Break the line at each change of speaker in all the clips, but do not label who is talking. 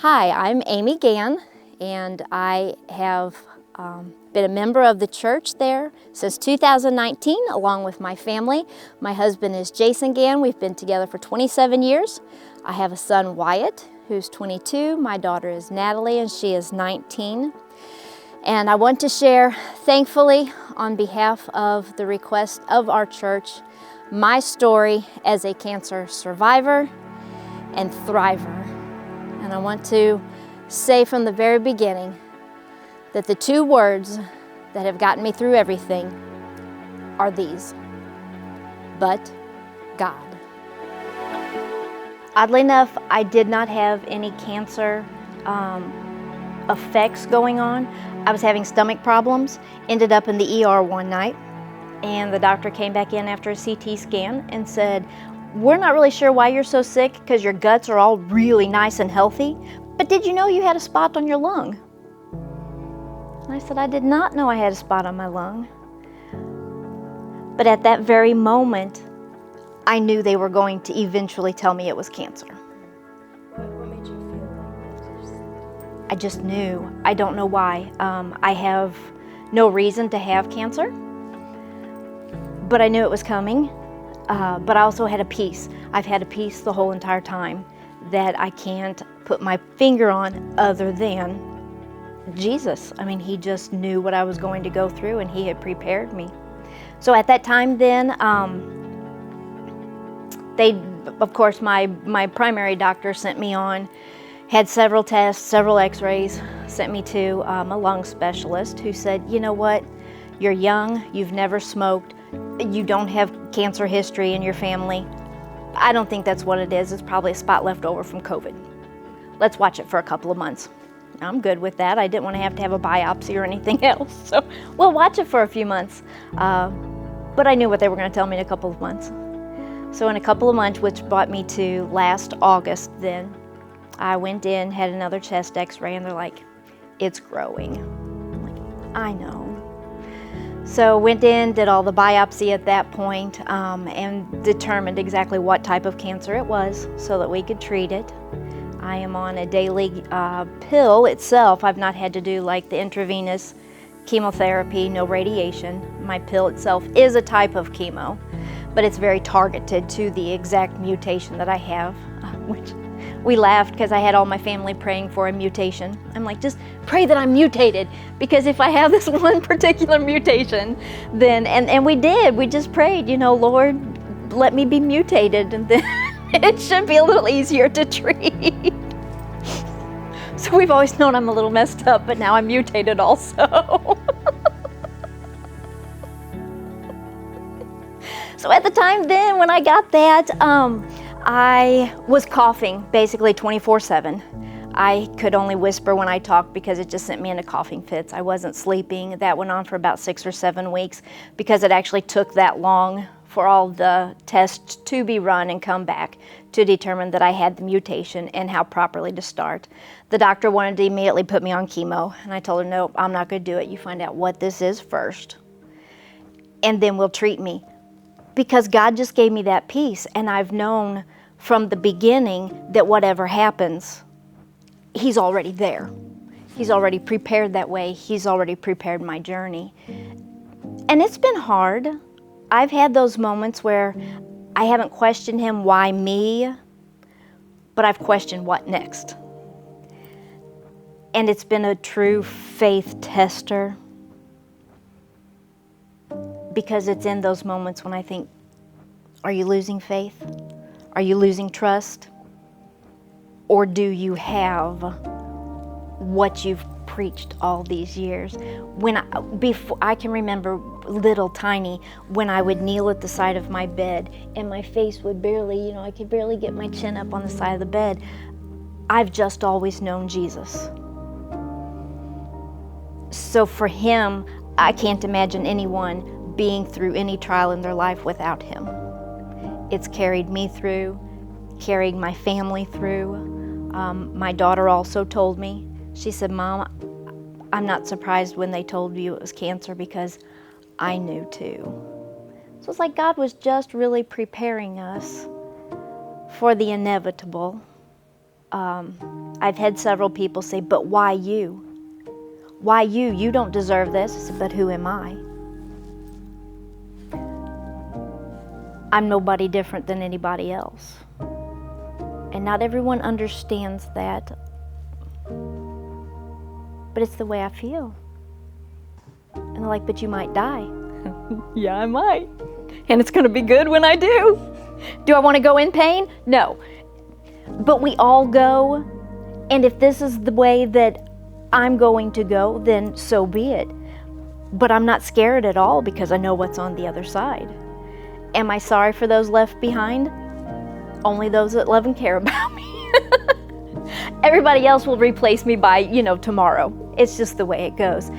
Hi, I'm Amy Gann, and I have been a member of the church there since 2019, along with my family. My husband is Jason Gann. We've been together for 27 years. I have a son, Wyatt, who's 22. My daughter is Natalie, and she is 19. And I want to share, thankfully, on behalf of the request of our church, my story as a cancer survivor and thriver. And I want to say from the very beginning that the two words that have gotten me through everything are these: but God. Oddly enough, I did not have any cancer effects going on. I was having stomach problems, ended up in the ER one night, and the doctor came back in after a CT scan and said, "We're not really sure why you're so sick because your guts are all really nice and healthy, but did you know you had a spot on your lung?" And I said, "I did not know I had a spot on my lung." But at that very moment, I knew they were going to eventually tell me it was cancer.
What made you feel like that?
I just knew. I don't know why. I have no reason to have cancer, but I knew it was coming. But I also had a peace. I've had a peace the whole entire time that I can't put my finger on other than Jesus. I mean, he just knew what I was going to go through, and he had prepared me. So at that time then, of course, my primary doctor sent me on, had several tests, several x-rays, sent me to a lung specialist who said, "You know what, you're young, you've never smoked, you don't have cancer history in your family. I don't think that's what it is. It's probably a spot left over from COVID. Let's watch it for a couple of months." I'm good with that. I didn't want to have a biopsy or anything else, so we'll watch it for a few months. But I knew what they were going to tell me in a couple of months. So in a couple of months, which brought me to last August then, I went in, had another chest x-ray, and they're like, "It's growing." I'm like, "I know." So went in, did all the biopsy at that point, and determined exactly what type of cancer it was so that we could treat it. I am on a daily pill itself. I've not had to do like the intravenous chemotherapy, no radiation. My pill itself is a type of chemo, but it's very targeted to the exact mutation that I have, which we laughed because I had all my family praying for a mutation. I'm like, just pray that I'm mutated, because if I have this one particular mutation, then, and we did, we just prayed, Lord, let me be mutated, and then it should be a little easier to treat. So we've always known I'm a little messed up, but now I'm mutated also. So at the time then, when I got that, I was coughing basically 24/7. I could only whisper when I talked because it just sent me into coughing fits. I wasn't sleeping. That went on for about 6 or 7 weeks because it actually took that long for all the tests to be run and come back to determine that I had the mutation and how properly to start. The doctor wanted to immediately put me on chemo, and I told her, "No, I'm not going to do it. You find out what this is first, and then we'll treat me." Because God just gave me that peace, and I've known from the beginning that whatever happens, He's already there. He's already prepared that way. He's already prepared my journey. And it's been hard. I've had those moments where I haven't questioned Him, why me, but I've questioned what next. And it's been a true faith tester, because it's in those moments when I think, are you losing faith? Are you losing trust? Or do you have what you've preached all these years? Before I can remember little tiny, when I would kneel at the side of my bed and my face would barely, I could barely get my chin up on the side of the bed. I've just always known Jesus. So for Him, I can't imagine anyone being through any trial in their life without Him. It's carried me through, carried my family through. My daughter also told me, she said, "Mom, I'm not surprised when they told you it was cancer, because I knew too." So it's like God was just really preparing us for the inevitable. I I've had several people say, but why you? Why you? You don't deserve this. I said, but who am I? I'm nobody different than anybody else. And not everyone understands that. But it's the way I feel. And they're like, but you might die. Yeah, I might. And it's going to be good when I do. Do I want to go in pain? No. But we all go. And if this is the way that I'm going to go, then so be it. But I'm not scared at all because I know what's on the other side. Am I sorry for those left behind? Only those that love and care about me. Everybody else will replace me by, tomorrow. It's just the way it goes.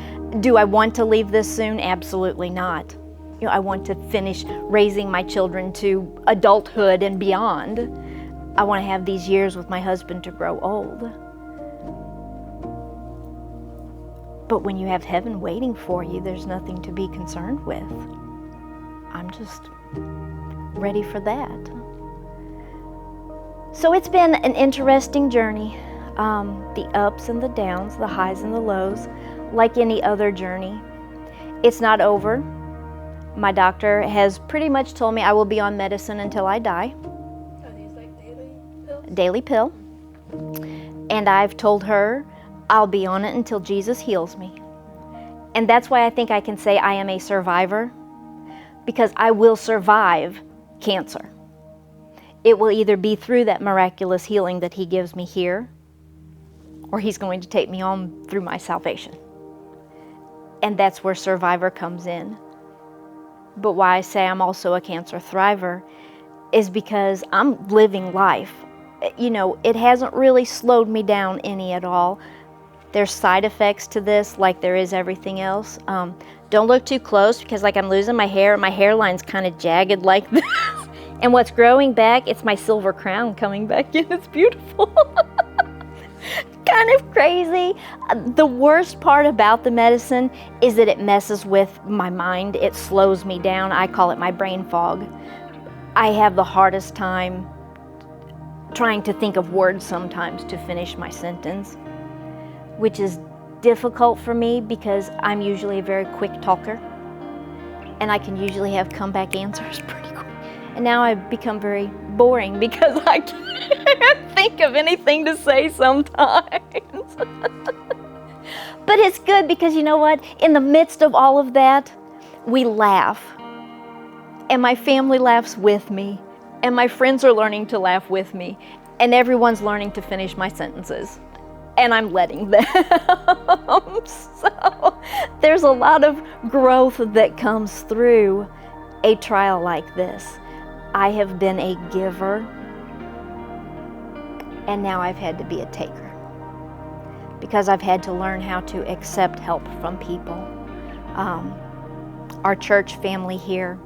Do I want to leave this soon? Absolutely not. I want to finish raising my children to adulthood and beyond. I want to have these years with my husband to grow old. But when you have heaven waiting for you, there's nothing to be concerned with. I'm just ready for that. So it's been an interesting journey. The ups and the downs, the highs and the lows, like any other journey. It's not over. My doctor has pretty much told me I will be on medicine until I die.
Are these like daily pills?
Daily pill. And I've told her I'll be on it until Jesus heals me. And that's why I think I can say I am a survivor, because I will survive cancer. It will either be through that miraculous healing that He gives me here, or He's going to take me on through my salvation. And that's where survivor comes in. But why I say I'm also a cancer thriver is because I'm living life. It hasn't really slowed me down any at all. There's side effects to this like there is everything else. Don't look too close because I'm losing my hair. My hairline's kind of jagged like this. And what's growing back, it's my silver crown coming back in. It's beautiful. Kind of crazy. The worst part about the medicine is that it messes with my mind. It slows me down. I call it my brain fog. I have the hardest time trying to think of words sometimes to finish my sentence, which is difficult for me because I'm usually a very quick talker and I can usually have comeback answers pretty quick. And now I've become very boring because I can't think of anything to say sometimes. But it's good because you know what? In the midst of all of that, we laugh. And my family laughs with me. And my friends are learning to laugh with me. And everyone's learning to finish my sentences. And I'm letting them. So there's a lot of growth that comes through a trial like this. I have been a giver, and now I've had to be a taker because I've had to learn how to accept help from people. Our church family here,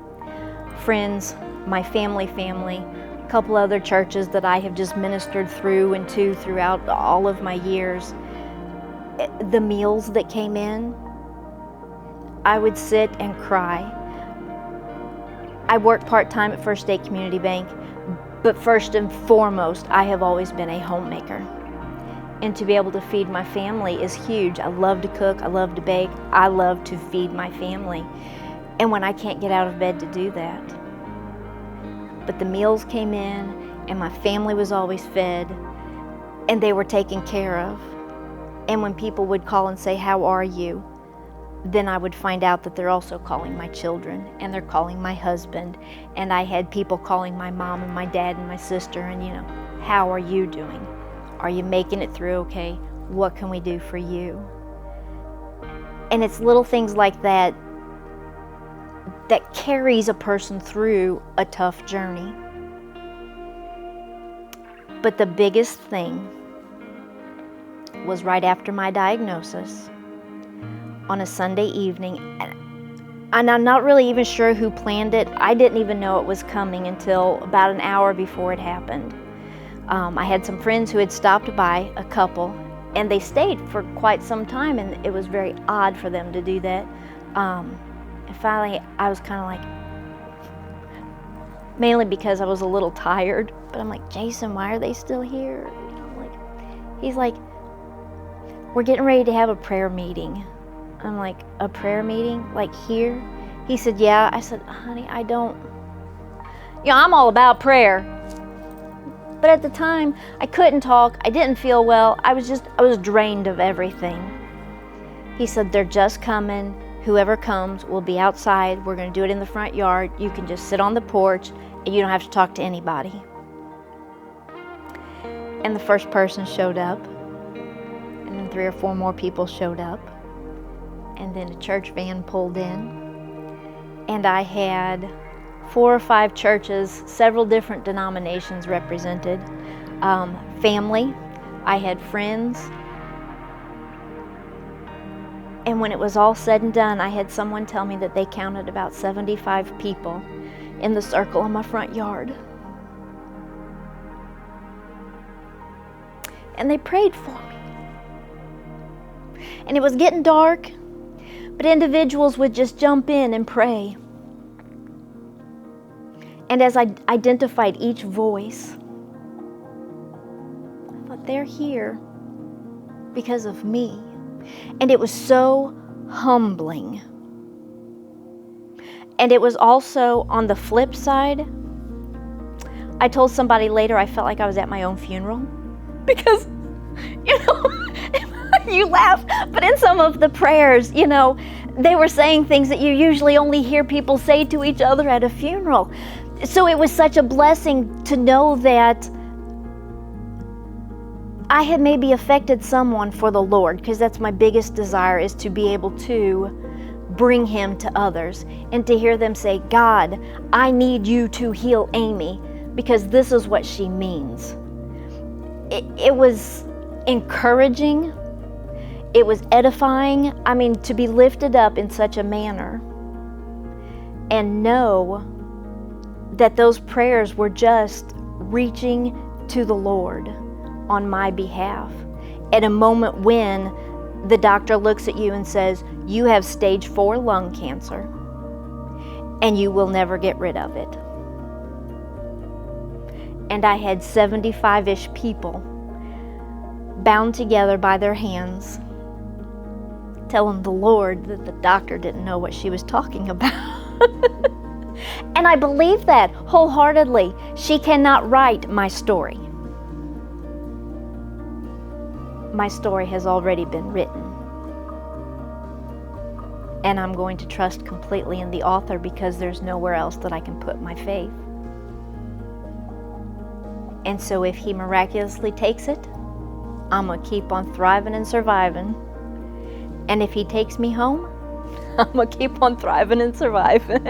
friends, my family, a couple other churches that I have just ministered through and to throughout all of my years. The meals that came in, I would sit and cry. I work part-time at First State Community Bank, but first and foremost, I have always been a homemaker. And to be able to feed my family is huge. I love to cook, I love to bake, I love to feed my family. And when I can't get out of bed to do that. But the meals came in, and my family was always fed, and they were taken care of. And when people would call and say, "How are you?" then I would find out that they're also calling my children, and they're calling my husband, and I had people calling my mom and my dad and my sister, and how are you doing? Are you making it through okay? What can we do for you? And it's little things like that that carries a person through a tough journey. But the biggest thing was right after my diagnosis, on a Sunday evening, and I'm not really even sure who planned it. I didn't even know it was coming until about an hour before it happened. I had some friends who had stopped by, a couple, and they stayed for quite some time, and it was very odd for them to do that. And finally, I was kind of like, mainly because I was a little tired, but I'm like, Jason, why are they still here? He's like, we're getting ready to have a prayer meeting. I'm like, a prayer meeting? Like here? He said, yeah. I said, honey, I don't, I'm all about prayer. But at the time, I couldn't talk. I didn't feel well. I was drained of everything. He said, they're just coming. Whoever comes will be outside. We're going to do it in the front yard. You can just sit on the porch and you don't have to talk to anybody. And the first person showed up. And then 3 or 4 more people showed up. And then a church van pulled in. And I had 4 or 5 churches, several different denominations represented. Family. I had friends. And when it was all said and done, I had someone tell me that they counted about 75 people in the circle in my front yard. And they prayed for me. And it was getting dark, but individuals would just jump in and pray. And as I identified each voice, I thought, they're here because of me. And it was so humbling. And it was also on the flip side. I told somebody later I felt like I was at my own funeral. Because, you laugh, but in some of the prayers, they were saying things that you usually only hear people say to each other at a funeral. So it was such a blessing to know that I had maybe affected someone for the Lord, because that's my biggest desire, is to be able to bring Him to others and to hear them say, God, I need you to heal Amy because this is what she means. It was encouraging. It was edifying. To be lifted up in such a manner and know that those prayers were just reaching to the Lord on my behalf at a moment when the doctor looks at you and says, you have stage 4 lung cancer and you will never get rid of it. And I had 75-ish people bound together by their hands, telling the Lord that the doctor didn't know what she was talking about. And I believe that wholeheartedly. She cannot write my story. My story has already been written. And I'm going to trust completely in the author, because there's nowhere else that I can put my faith. And so if He miraculously takes it, I'm going to keep on thriving and surviving. And if He takes me home, I'm going to keep on thriving and surviving.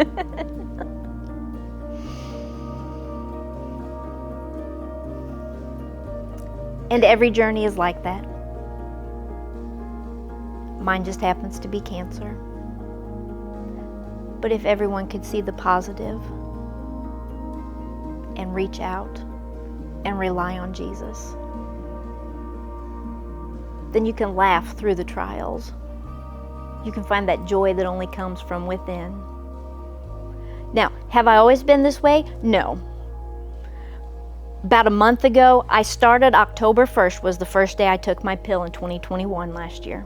And every journey is like that. Mine just happens to be cancer. But if everyone could see the positive and reach out and rely on Jesus, then you can laugh through the trials. You can find that joy that only comes from within. Now, have I always been this way? No. About a month ago, I started. October 1st was the first day I took my pill in 2021 last year.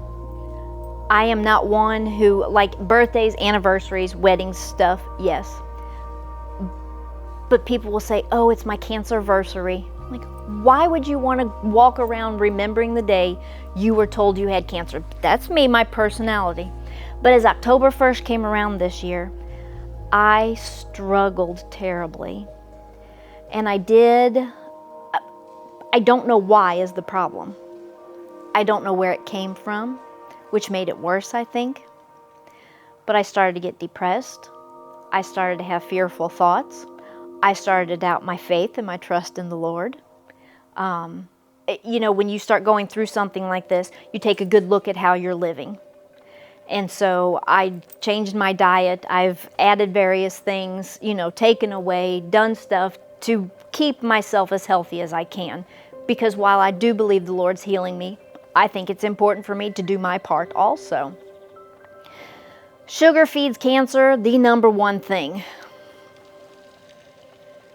I am not one who, like birthdays, anniversaries, weddings, stuff, yes. But people will say, oh, it's my cancerversary. Like, why would you want to walk around remembering the day you were told you had cancer? That's me, my personality. But as October 1st came around this year, I struggled terribly. And I don't know why is the problem. I don't know where it came from, which made it worse, I think. But I started to get depressed. I started to have fearful thoughts. I started to doubt my faith and my trust in the Lord. When you start going through something like this, you take a good look at how you're living. And so I changed my diet. I've added various things, taken away, done stuff to keep myself as healthy as I can. Because while I do believe the Lord's healing me, I think it's important for me to do my part also. Sugar feeds cancer, the number one thing.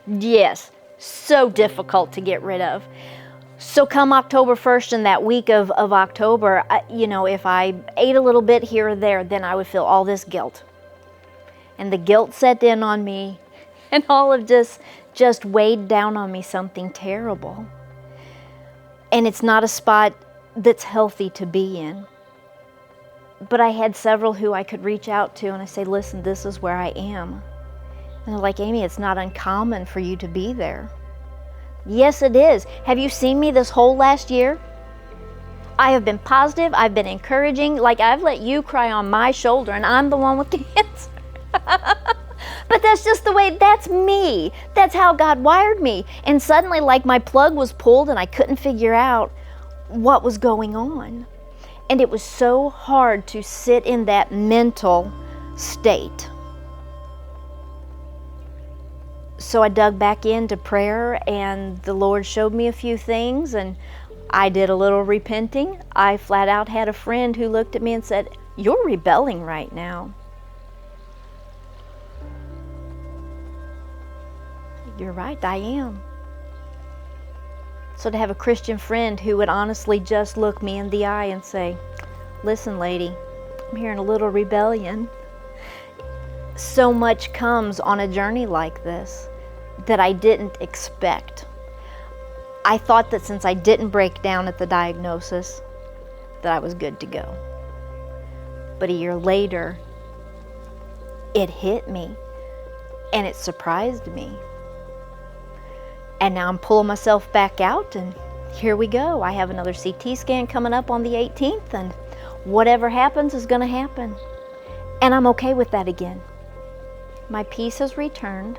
Yes, so difficult to get rid of. So come October 1st and that week of October, if I ate a little bit here or there, then I would feel all this guilt. And the guilt set in on me, and all of this just weighed down on me, something terrible. And it's not a spot that's healthy to be in. But I had several who I could reach out to, and I say, listen, this is where I am. And they're like, Amy, it's not uncommon for you to be there. Yes, it is. Have you seen me this whole last year? I have been positive. I've been encouraging. Like, I've let you cry on my shoulder, and I'm the one with cancer. But that's just the way, that's me. That's how God wired me. And suddenly, like, my plug was pulled, and I couldn't figure out what was going on. And it was so hard to sit in that mental state. So I dug back into prayer, and the Lord showed me a few things, and I did a little repenting. I flat out had a friend who looked at me and said, "You're rebelling right now." You're right, I am. So to have a Christian friend who would honestly just look me in the eye and say, "Listen, lady, I'm hearing a little rebellion." So much comes on a journey like this that I didn't expect. I thought that since I didn't break down at the diagnosis, that I was good to go. But a year later, it hit me, and it surprised me. And now I'm pulling myself back out, and here we go. I have another CT scan coming up on the 18th, and whatever happens is going to happen. And I'm okay with that again. My peace has returned,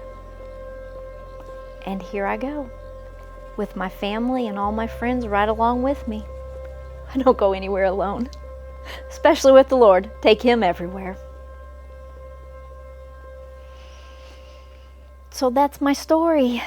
and here I go, with my family and all my friends right along with me. I don't go anywhere alone, especially with the Lord. Take Him everywhere. So that's my story.